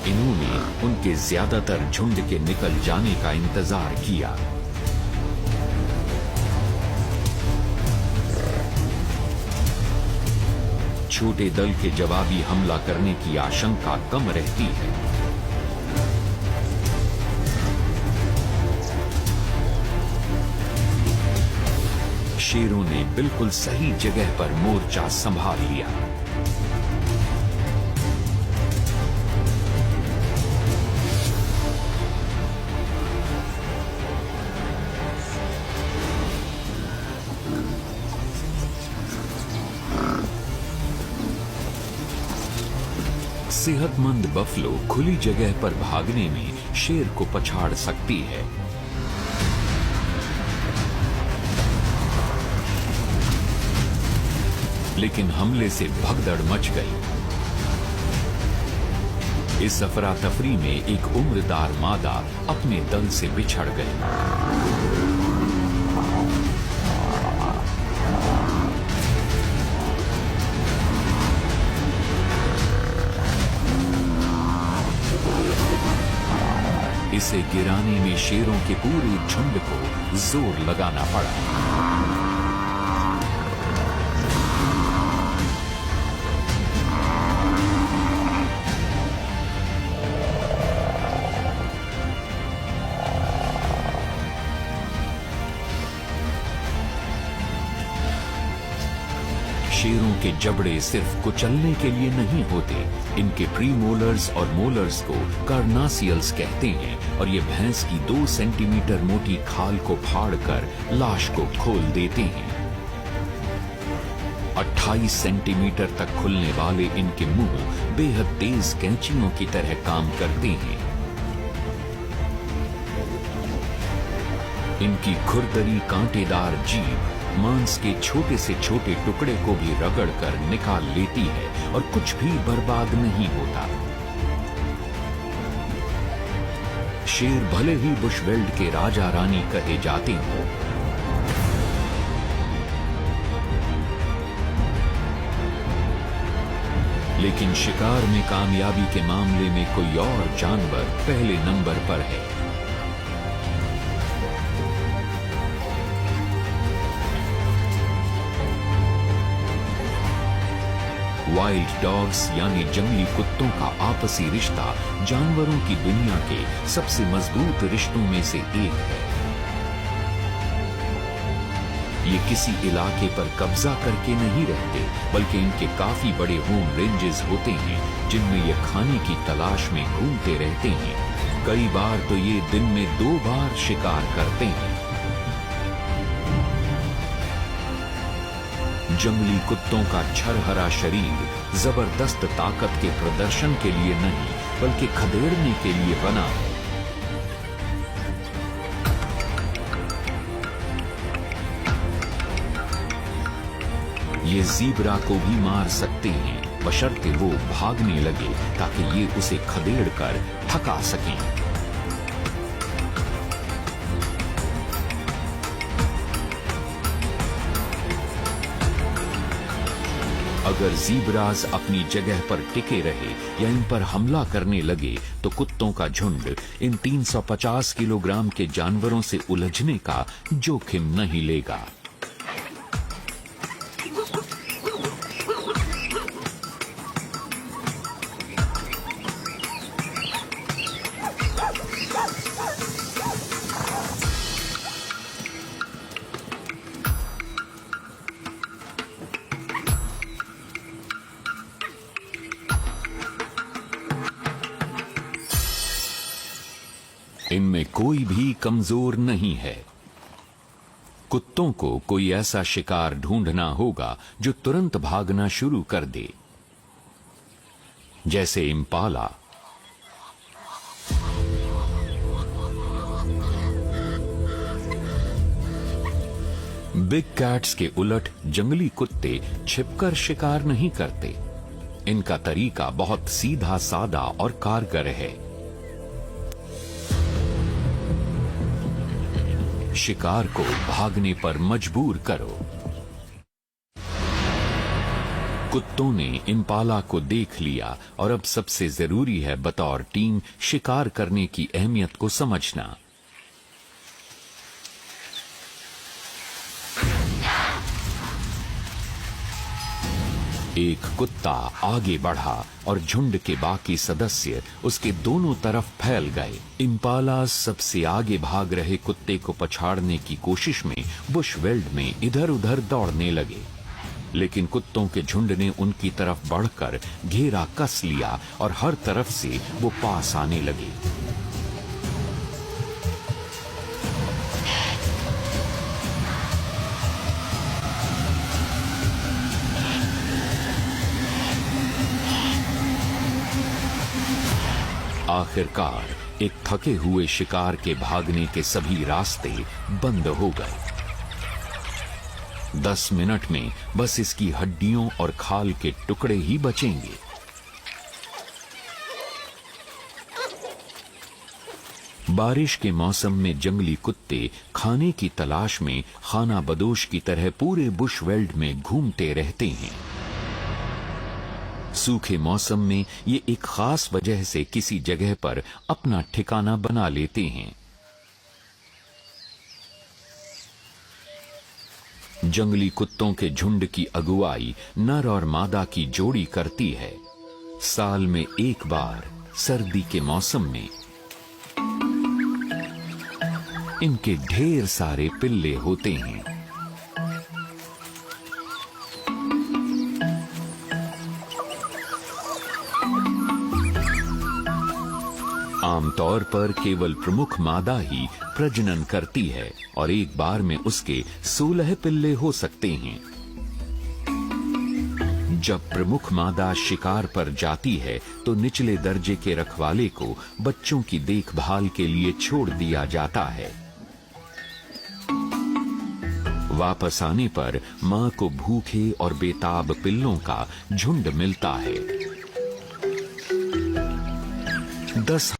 इन्होंने उनके ज्यादातर झुंड के निकल जाने का इंतजार किया। छोटे दल के जवाबी हमला करने की आशंका कम रहती है। शेरों ने बिल्कुल सही जगह पर मोर्चा संभाल लिया। सेहतमंद बफलो खुली जगह पर भागने में शेर को पछाड़ सकती है। लेकिन हमले से भगदड़ मच गई। इस अफरा तफरी में एक उम्रदार मादा अपने दल से बिछड़ गई। इसे गिराने में शेरों के पूरे झुंड को जोर लगाना पड़ा। शेरों के जबड़े सिर्फ कुचलने के लिए नहीं होते। इनके प्रीमोलर्स और मोलर्स को कार्नासियल्स कहते हैं और ये भैंस की 2 सेंटीमीटर मोटी खाल को फाड़कर लाश को खोल देते हैं। 28 सेंटीमीटर तक खुलने वाले इनके मुंह बेहद तेज कैंचियों की तरह काम करते हैं। इनकी खुरदरी कांटेदार जीभ मांस के छोटे से छोटे टुकड़े को भी रगड़कर निकाल लेती है और कुछ भी बर्बाद नहीं होता। शेर भले ही बुशवेल्ड के राजा रानी कहे जाते हों, लेकिन शिकार में कामयाबी के मामले में कोई और जानवर पहले नंबर पर है। वाइल्ड डॉग्स यानी जंगली कुत्तों का आपसी रिश्ता जानवरों की दुनिया के सबसे मजबूत रिश्तों में से एक है। ये किसी इलाके पर कब्जा करके नहीं रहते, बल्कि इनके काफी बड़े होम रेंजेस होते हैं जिनमें ये खाने की तलाश में घूमते रहते हैं। कई बार तो ये दिन में 2 बार शिकार करते हैं। जंगली कुत्तों का छरहरा शरीर जबरदस्त ताकत के प्रदर्शन के लिए नहीं, बल्कि खदेड़ने के लिए बना है। ये ज़ीब्रा को भी मार सकते हैं, बशर्ते वो भागने लगे ताकि ये उसे खदेड़कर थका सकें। अगर ज़ीब्रास अपनी जगह पर टिके रहे या इन पर हमला करने लगे तो कुत्तों का झुंड इन 350 किलोग्राम के जानवरों से उलझने का जोखिम नहीं लेगा। इनमें कोई भी कमजोर नहीं है। कुत्तों को कोई ऐसा शिकार ढूंढना होगा जो तुरंत भागना शुरू कर दे, जैसे इम्पाला। बिग कैट्स के उलट जंगली कुत्ते छिपकर शिकार नहीं करते। इनका तरीका बहुत सीधा सादा और कारगर है। शिकार को भागने पर मजबूर करो। कुत्तों ने इम्पाला को देख लिया और अब सबसे जरूरी है बतौर टीम शिकार करने की अहमियत को समझना। एक कुत्ता आगे बढ़ा और झुंड के बाकी सदस्य उसके दोनों तरफ फैल गए। इम्पाला सबसे आगे भाग रहे कुत्ते को पछाड़ने की कोशिश में बुशवेल्ड में इधर उधर दौड़ने लगे, लेकिन कुत्तों के झुंड ने उनकी तरफ बढ़कर घेरा कस लिया और हर तरफ से वो पास आने लगे। आखिरकार एक थके हुए शिकार के भागने के सभी रास्ते बंद हो गए। 10 मिनट में बस इसकी हड्डियों और खाल के टुकड़े ही बचेंगे। बारिश के मौसम में जंगली कुत्ते खाने की तलाश में खाना बदोश की तरह पूरे बुशवेल्ड में घूमते रहते हैं। सूखे मौसम में ये एक खास वजह से किसी जगह पर अपना ठिकाना बना लेते हैं। जंगली कुत्तों के झुंड की अगुवाई नर और मादा की जोड़ी करती है। साल में एक बार सर्दी के मौसम में इनके ढेर सारे पिल्ले होते हैं। आमतौर पर केवल प्रमुख मादा ही प्रजनन करती है और एक बार में उसके 16 पिल्ले हो सकते हैं। जब प्रमुख मादा शिकार पर जाती है तो निचले दर्जे के रखवाले को बच्चों की देखभाल के लिए छोड़ दिया जाता है। वापस आने पर मां को भूखे और बेताब पिल्लों का झुंड मिलता है। 10